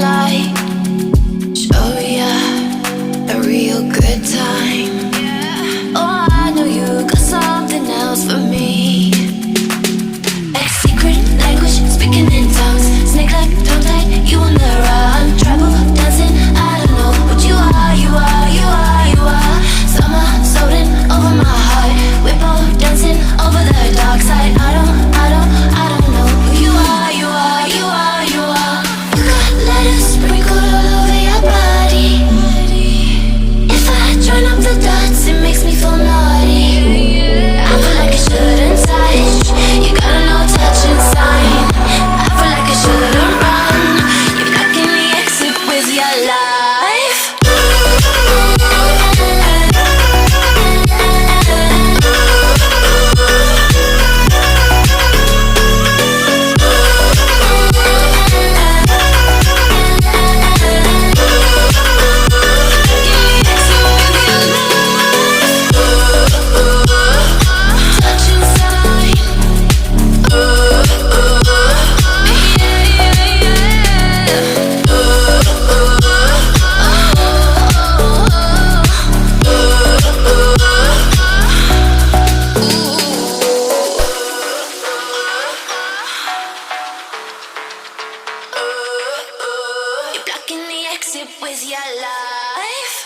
light, show ya a real good time. Oh, I know you got something else for me. Like secret language, speaking in tongues, snake like tongue tied, you on the run. Trouble dancing, I don't know what you are, you are, you are, you are. Summer floating over my heart, we're both dancing over the dark side. I don't know who you are, you are, you are, you are. You got letters sprinkled all over your body. If I join up the dots, it makes me feel naughty. I feel like I shouldn't touch, you got a no touching sign. I feel like I shouldn't run, you're blocking the exit with your life. You're blocking the exit with your life.